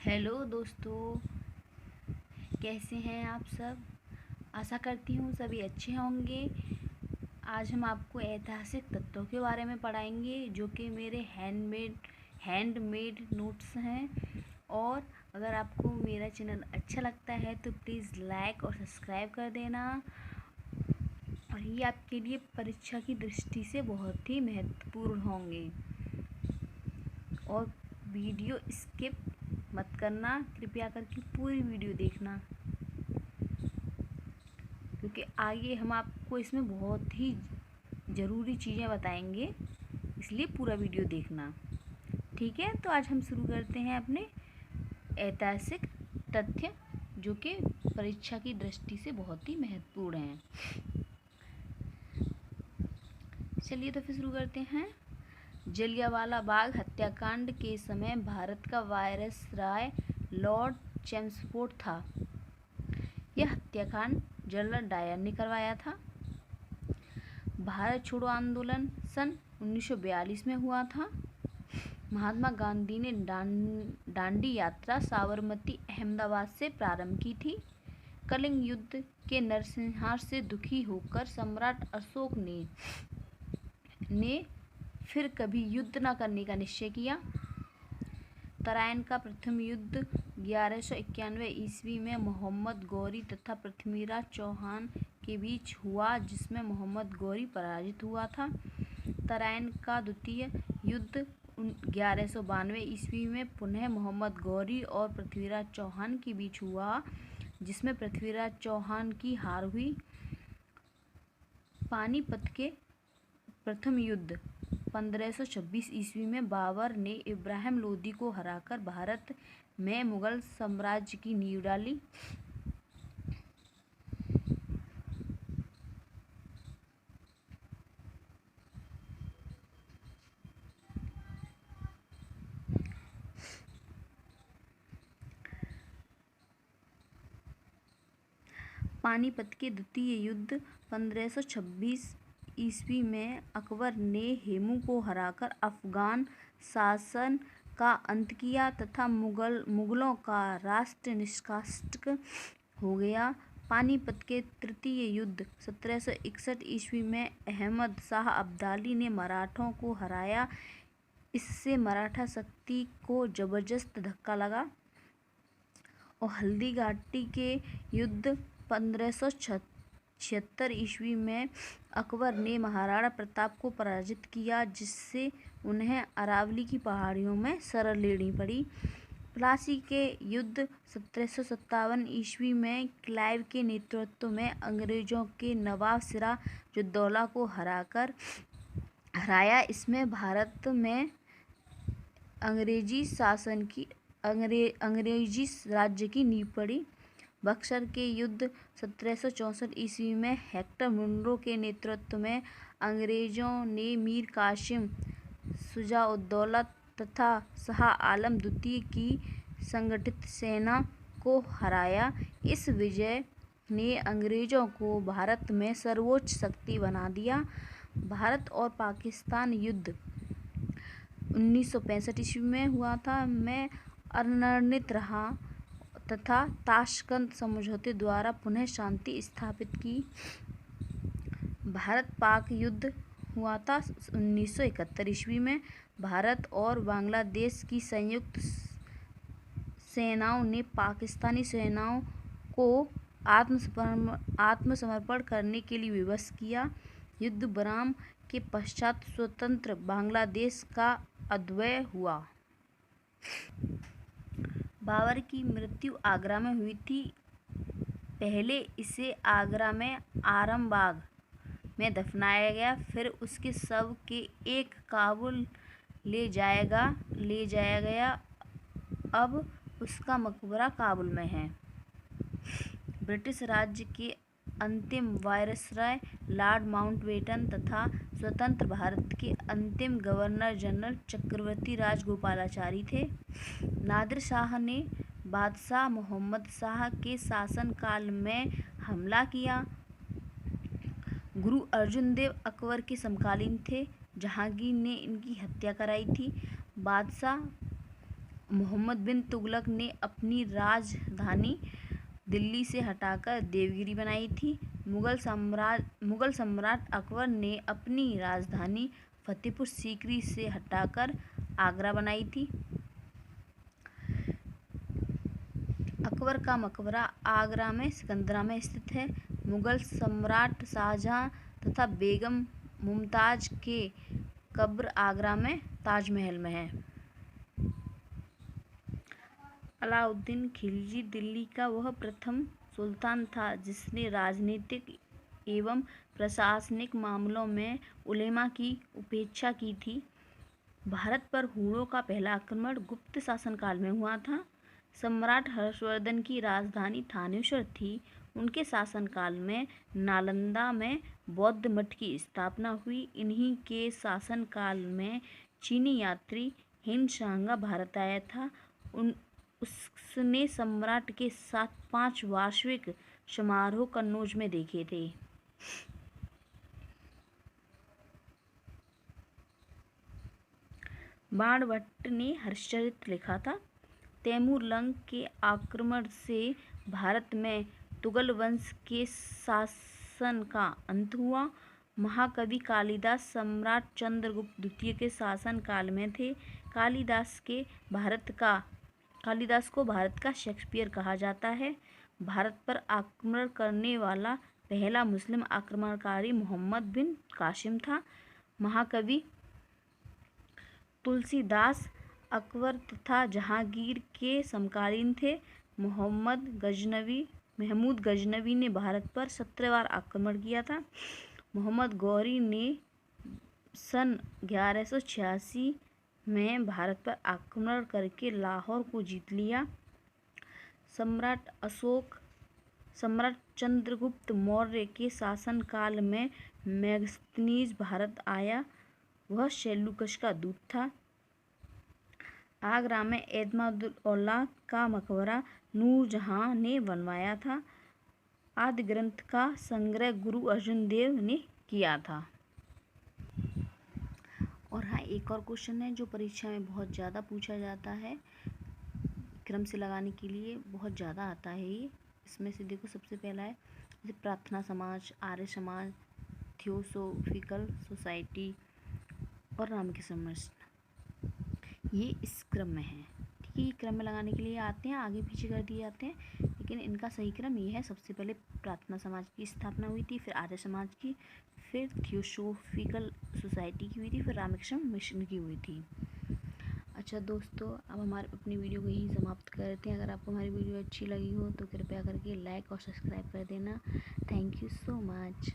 Hello दोस्तों, कैसे हैं आप सब। आशा करती हूँ सभी अच्छे होंगे। आज हम आपको ऐतिहासिक तत्वों के बारे में पढ़ाएंगे जो कि मेरे हैंडमेड नोट्स हैं। और अगर आपको मेरा चैनल अच्छा लगता है तो प्लीज़ लाइक और सब्सक्राइब कर देना। और ये आपके लिए परीक्षा की दृष्टि से बहुत ही महत्वपूर्ण होंगे। और वीडियो स्किप मत करना, कृपया करके पूरी वीडियो देखना, क्योंकि आगे हम आपको इसमें बहुत ही ज़रूरी चीज़ें बताएंगे, इसलिए पूरा वीडियो देखना। ठीक है, तो आज हम शुरू करते हैं अपने ऐतिहासिक तथ्य जो कि परीक्षा की दृष्टि से बहुत ही महत्वपूर्ण हैं। चलिए तो फिर शुरू करते हैं। जलियांवाला बाग हत्याकांड के समय भारत का वायसराय लॉर्ड चेम्सफोर्ड था। यह हत्याकांड जनरल डायर ने करवाया था। भारत छोड़ो आंदोलन सन 1942 में हुआ था। महात्मा गांधी ने दांडी यात्रा साबरमती अहमदाबाद से प्रारंभ की थी। कलिंग युद्ध के नरसंहार से दुखी होकर सम्राट अशोक ने फिर कभी युद्ध न करने का निश्चय किया। तराइन का प्रथम युद्ध 1191 ईस्वी में मोहम्मद गौरी तथा पृथ्वीराज चौहान के बीच हुआ, जिसमें मोहम्मद गौरी पराजित हुआ था। तराइन का द्वितीय युद्ध 1192 ईस्वी में पुनः मोहम्मद गौरी और पृथ्वीराज चौहान के बीच हुआ, जिसमें पृथ्वीराज चौहान की हार हुई। पानीपत के प्रथम युद्ध 1526 ईस्वी में बाबर ने इब्राहिम लोदी को हराकर भारत में मुगल साम्राज्य की नींव डाली। पानीपत के द्वितीय युद्ध 1526 ईस्वी में अकबर ने हेमू को हराकर अफगान शासन का अंत किया तथा मुगलों का राष्ट्र निष्कासित हो गया। पानीपत के तृतीय युद्ध 1761 ईस्वी में अहमद शाह अब्दाली ने मराठों को हराया। इससे मराठा शक्ति को जबरदस्त धक्का लगा। और हल्दी घाटी के युद्ध 1576 ईस्वी में अकबर ने महाराणा प्रताप को पराजित किया, जिससे उन्हें अरावली की पहाड़ियों में शरण लेनी पड़ी। प्लासी के युद्ध 1757 ईस्वी में क्लाइव के नेतृत्व में अंग्रेजों के नवाब सिराजुद्दौला को हराया। इसमें भारत में अंग्रेजी राज्य की नींव पड़ी। बक्सर के युद्ध 1764 ईस्वी में हेक्टर मुनरो के नेतृत्व में अंग्रेजों ने मीर कासिम, शुजाउद्दौला तथा शाह आलम द्वितीय की संगठित सेना को हराया। इस विजय ने अंग्रेजों को भारत में सर्वोच्च शक्ति बना दिया। भारत और पाकिस्तान युद्ध 1965 ईस्वी में हुआ था, में अनिर्णित रहा तथा ताशकंद समझौते द्वारा पुनः शांति स्थापित की। भारत पाक युद्ध हुआ था 1971 ईस्वी में। भारत और बांग्लादेश की संयुक्त सेनाओं ने पाकिस्तानी सेनाओं को आत्मसमर्पण करने के लिए विवश किया। युद्ध विराम के पश्चात स्वतंत्र बांग्लादेश का उदय हुआ। बाबर की मृत्यु आगरा में हुई थी। पहले इसे आगरा में आरामबाग में दफनाया गया, फिर उसके शव के एक काबुल ले जाया गया। अब उसका मकबरा काबुल में है। ब्रिटिश राज्य के अंतिम वायसराय लॉर्ड माउंटबेटन तथा स्वतंत्र भारत के अंतिम गवर्नर जनरल चक्रवर्ती राजगोपालाचारी थे। नादिर शाह ने बादशाह मोहम्मद शाह के शासनकाल में हमला किया। गुरु अर्जुन देव अकबर के समकालीन थे। जहांगीर ने इनकी हत्या कराई थी। बादशाह मोहम्मद बिन तुगलक ने अपनी राजधानी दिल्ली से हटाकर देवगिरी बनाई थी। मुगल सम्राट अकबर ने अपनी राजधानी फतेहपुर सीकरी से हटाकर आगरा बनाई थी। अकबर का मकबरा आगरा में सिकंदरा में स्थित है। मुगल सम्राट शाहजहां तथा बेगम मुमताज के कब्र आगरा में ताजमहल में है। अलाउद्दीन खिलजी दिल्ली का वह प्रथम सुल्तान था जिसने राजनीतिक एवं प्रशासनिक मामलों में उलेमा की उपेक्षा की थी। भारत पर हुणों का पहला आक्रमण गुप्त शासनकाल में हुआ था। सम्राट हर्षवर्धन की राजधानी थानेश्वर थी। उनके शासनकाल में नालंदा में बौद्ध मठ की स्थापना हुई। इन्हीं के शासनकाल में चीनी यात्री हिनशांगा भारत आया था। उसने सम्राट के साथ 5 वार्षिक समारोह कन्नौज में देखे थे। बाणभट्ट ने हर्षचरित्र लिखा था। तैमूर लंग के आक्रमण से भारत में तुगल वंश के शासन का अंत हुआ। महाकवि कालिदास सम्राट चंद्रगुप्त द्वितीय के शासन काल में थे। कालिदास को भारत का शेक्सपियर कहा जाता है। भारत पर आक्रमण करने वाला पहला मुस्लिम आक्रमणकारी मोहम्मद बिन कासिम था। महाकवि तुलसीदास अकबर तथा जहांगीर के समकालीन थे। महमूद गजनवी ने भारत पर 17 बार आक्रमण किया था। मोहम्मद गौरी ने सन 1186 में भारत पर आक्रमण करके लाहौर को जीत लिया। सम्राट चंद्रगुप्त मौर्य के शासनकाल में मेगस्थनीज भारत आया। वह सेल्यूकस का दूत था। आगरा में एतमादुद्दौला का मकबरा नूरजहां ने बनवाया था। आदि ग्रंथ का संग्रह गुरु अर्जुन देव ने किया था। और हाँ, एक और क्वेश्चन है जो परीक्षा में बहुत ज़्यादा पूछा जाता है, क्रम से लगाने के लिए बहुत ज़्यादा आता है ये। इसमें से देखो, सबसे पहला है जैसे प्रार्थना समाज, आर्य समाज, थियोसोफिकल सोसाइटी और रामकृष्ण मिशन, ये इस क्रम में है। ठीक है, ये क्रम में लगाने के लिए आते हैं, आगे पीछे कर दिए जाते हैं, लेकिन इनका सही क्रम ये है। सबसे पहले प्रार्थना समाज की स्थापना हुई थी, फिर आर्य समाज की, फिर थियोसोफिकल सोसाइटी की हुई थी, फिर रामकृष्ण मिशन की हुई थी। अच्छा दोस्तों, अब हमारे अपनी वीडियो को यहीं समाप्त करते हैं। अगर आपको हमारी वीडियो अच्छी लगी हो तो कृपया करके लाइक और सब्सक्राइब कर देना। Thank you so much.